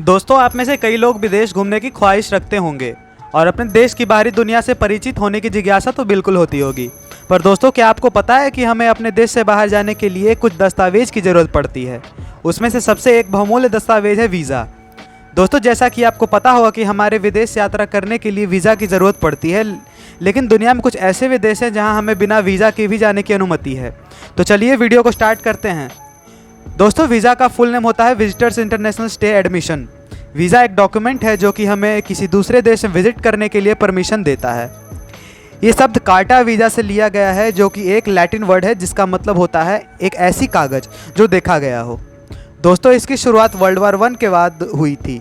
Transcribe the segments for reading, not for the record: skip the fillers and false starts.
दोस्तों, आप में से कई लोग विदेश घूमने की ख्वाहिश रखते होंगे और अपने देश की बाहरी दुनिया से परिचित होने की जिज्ञासा तो बिल्कुल होती होगी। पर दोस्तों, क्या आपको पता है कि हमें अपने देश से बाहर जाने के लिए कुछ दस्तावेज की ज़रूरत पड़ती है। उसमें से सबसे एक बहुमूल्य दस्तावेज है वीज़ा। दोस्तों, जैसा कि आपको पता होगा कि हमारे विदेश यात्रा करने के लिए वीज़ा की ज़रूरत पड़ती है, लेकिन दुनिया में कुछ ऐसे विदेश हैं जहां हमें बिना वीज़ा के भी जाने की अनुमति है। तो चलिए वीडियो को स्टार्ट करते हैं। दोस्तों, वीज़ा का फुल नेम होता है visitors international stay admission. Visa एक डॉक्यूमेंट है जो कि हमें किसी दूसरे देश में विजिट करने के लिए परमिशन देता है। ये शब्द कार्टा वीज़ा से लिया गया है, जो कि एक लैटिन वर्ड है जिसका मतलब होता है एक ऐसी कागज़ जो देखा गया हो। दोस्तों, इसकी शुरुआत वर्ल्ड वार 1 के बाद हुई थी,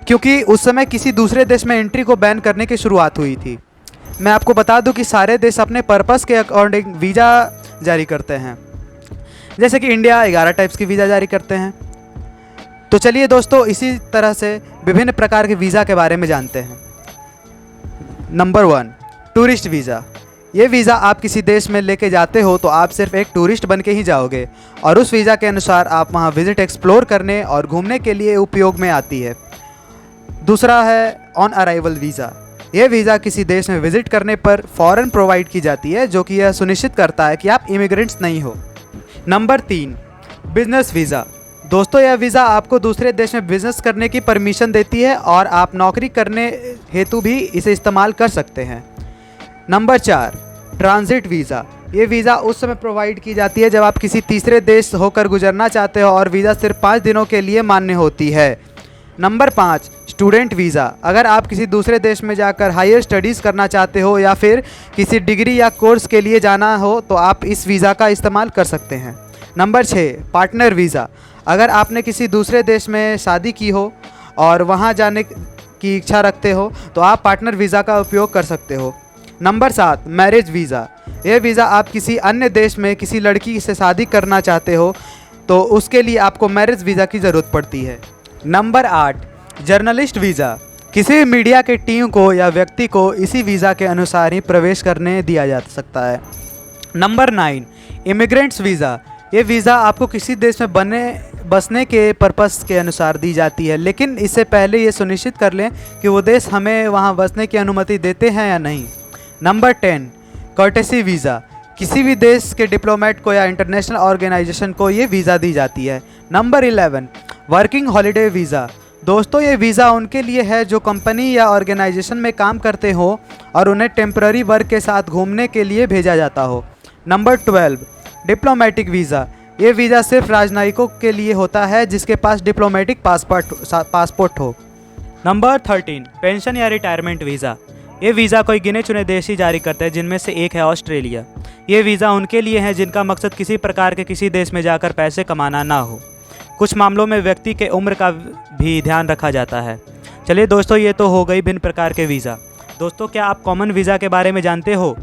क्योंकि उस समय किसी दूसरे देश में एंट्री को बैन करने की शुरुआत हुई थी। मैं आपको बता दूं कि सारे देश अपने पर्पस के अकॉर्डिंग वीज़ा जारी करते हैं। जैसे कि इंडिया 11 टाइप्स की वीज़ा जारी करते हैं। तो चलिए दोस्तों, इसी तरह से विभिन्न प्रकार के वीज़ा के बारे में जानते हैं। Number 1, tourist visa. ये वीज़ा आप किसी देश में लेके जाते हो तो आप सिर्फ एक टूरिस्ट बन के ही जाओगे और उस वीज़ा के अनुसार आप वहाँ विजिट एक्सप्लोर करने और घूमने के लिए उपयोग में आती है। दूसरा है ऑन अराइवल वीज़ा। यह वीज़ा किसी देश में विजिट करने पर फ़ौरन प्रोवाइड की जाती है, जो कि यह सुनिश्चित करता है कि आप इमिग्रेंट्स नहीं हो। Number 3, business visa. दोस्तों, यह वीज़ा आपको दूसरे देश में बिजनेस करने की परमिशन देती है और आप नौकरी करने हेतु भी इसे इस्तेमाल कर सकते हैं। Number 4, transit visa. ये वीज़ा उस समय प्रोवाइड की जाती है जब आप किसी तीसरे देश होकर गुजरना चाहते हो और वीज़ा सिर्फ 5 दिनों के लिए मान्य होती है। Number 5, student visa. अगर आप किसी दूसरे देश में जाकर हायर स्टडीज़ करना चाहते हो या फिर किसी डिग्री या कोर्स के लिए जाना हो तो आप इस वीज़ा का इस्तेमाल कर सकते हैं। Number 6, partner visa. अगर आपने किसी दूसरे देश में शादी की हो और वहाँ जाने की इच्छा रखते हो तो आप पार्टनर वीज़ा का उपयोग कर सकते हो। Number 7, marriage visa. यह वीज़ा आप किसी अन्य देश में किसी लड़की से शादी करना चाहते हो तो उसके लिए आपको मैरिज वीज़ा की ज़रूरत पड़ती है। Number 8, journalist visa. किसी मीडिया के टीम को या व्यक्ति को इसी वीज़ा के अनुसार ही प्रवेश करने दिया जा सकता है। Number 9, immigrants visa. ये वीज़ा आपको किसी देश में बसने के पर्पस के अनुसार दी जाती है, लेकिन इससे पहले ये सुनिश्चित कर लें कि वो देश हमें वहाँ बसने की अनुमति देते हैं या नहीं। Number 10, courtesy visa. किसी भी देश के डिप्लोमेट को या इंटरनेशनल ऑर्गेनाइजेशन को ये वीज़ा दी जाती है। Number 11, working holiday visa. दोस्तों, ये वीज़ा उनके लिए है जो कंपनी या ऑर्गेनाइजेशन में काम करते हो और उन्हें टेम्पररी वर्क के साथ घूमने के लिए भेजा जाता हो। Number 12, diplomatic visa. ये वीज़ा सिर्फ राजनयिकों के लिए होता है जिसके पास डिप्लोमेटिक पासपोर्ट हो। नंबर 13, पेंशन या रिटायरमेंट वीज़ा। ये वीज़ा कोई गिने चुने देश ही जारी करते हैं, जिनमें से एक है ऑस्ट्रेलिया। ये वीज़ा उनके लिए है जिनका मकसद किसी प्रकार के किसी देश में जाकर पैसे कमाना ना हो। कुछ मामलों में व्यक्ति के उम्र का भी ध्यान रखा जाता है। चलिए दोस्तों, ये तो हो गई भिन्न प्रकार के वीज़ा। दोस्तों, क्या आप कॉमन वीज़ा के बारे में जानते हो?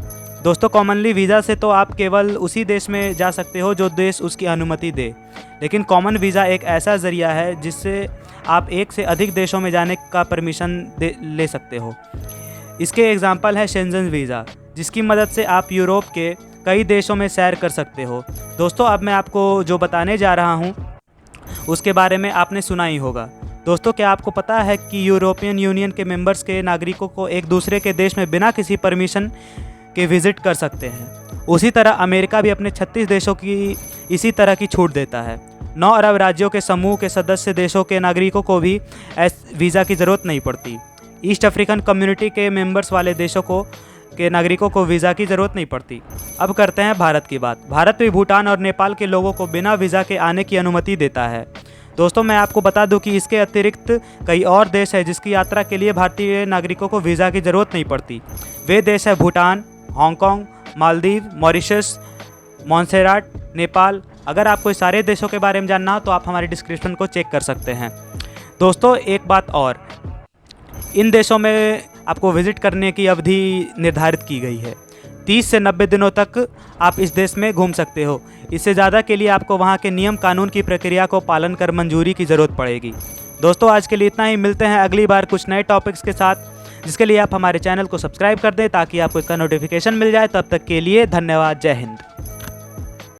दोस्तों, कॉमनली वीज़ा से तो आप केवल उसी देश में जा सकते हो जो देश उसकी अनुमति दे, लेकिन कॉमन वीज़ा एक ऐसा ज़रिया है जिससे आप एक से अधिक देशों में जाने का परमिशन ले सकते हो। इसके एग्जांपल है शेंजन वीज़ा, जिसकी मदद से आप यूरोप के कई देशों में सैर कर सकते हो। दोस्तों, अब मैं आपको जो बताने जा रहा हूँ उसके बारे में आपने सुना ही होगा। दोस्तों, क्या आपको पता है कि यूरोपियन यूनियन के मेंबर्स के नागरिकों को एक दूसरे के देश में बिना किसी परमिशन के विज़िट कर सकते हैं? उसी तरह अमेरिका भी अपने 36 देशों की इसी तरह की छूट देता है। 9 अरब राज्यों के समूह के सदस्य देशों के नागरिकों को भी वीज़ा की ज़रूरत नहीं पड़ती। ईस्ट अफ्रीकन कम्युनिटी के मेंबर्स वाले देशों के नागरिकों को वीज़ा की ज़रूरत नहीं पड़ती। अब करते हैं भारत की बात। भारत भी भूटान और नेपाल के लोगों को बिना वीज़ा के आने की अनुमति देता है। दोस्तों, मैं आपको बता दूं कि इसके अतिरिक्त कई और देश हैं जिसकी यात्रा के लिए भारतीय नागरिकों को वीज़ा की ज़रूरत नहीं पड़ती। वे देश हैं भूटान, हांगकांग, मालदीव, मॉरिशस, मॉन्सेराट, नेपाल। अगर आपको इस सारे देशों के बारे में जानना हो तो आप हमारे डिस्क्रिप्शन को चेक कर सकते हैं। दोस्तों, एक बात और, इन देशों में आपको विज़िट करने की अवधि निर्धारित की गई है। 30 से 90 दिनों तक आप इस देश में घूम सकते हो। इससे ज़्यादा के लिए आपको वहाँ के नियम कानून की प्रक्रिया को पालन कर मंजूरी की ज़रूरत पड़ेगी। दोस्तों, आज के लिए इतना ही। मिलते हैं अगली बार कुछ नए टॉपिक्स के साथ, जिसके लिए आप हमारे चैनल को सब्सक्राइब कर दें ताकि आपको इसका नोटिफिकेशन मिल जाए। तब तक के लिए धन्यवाद। जय हिंद।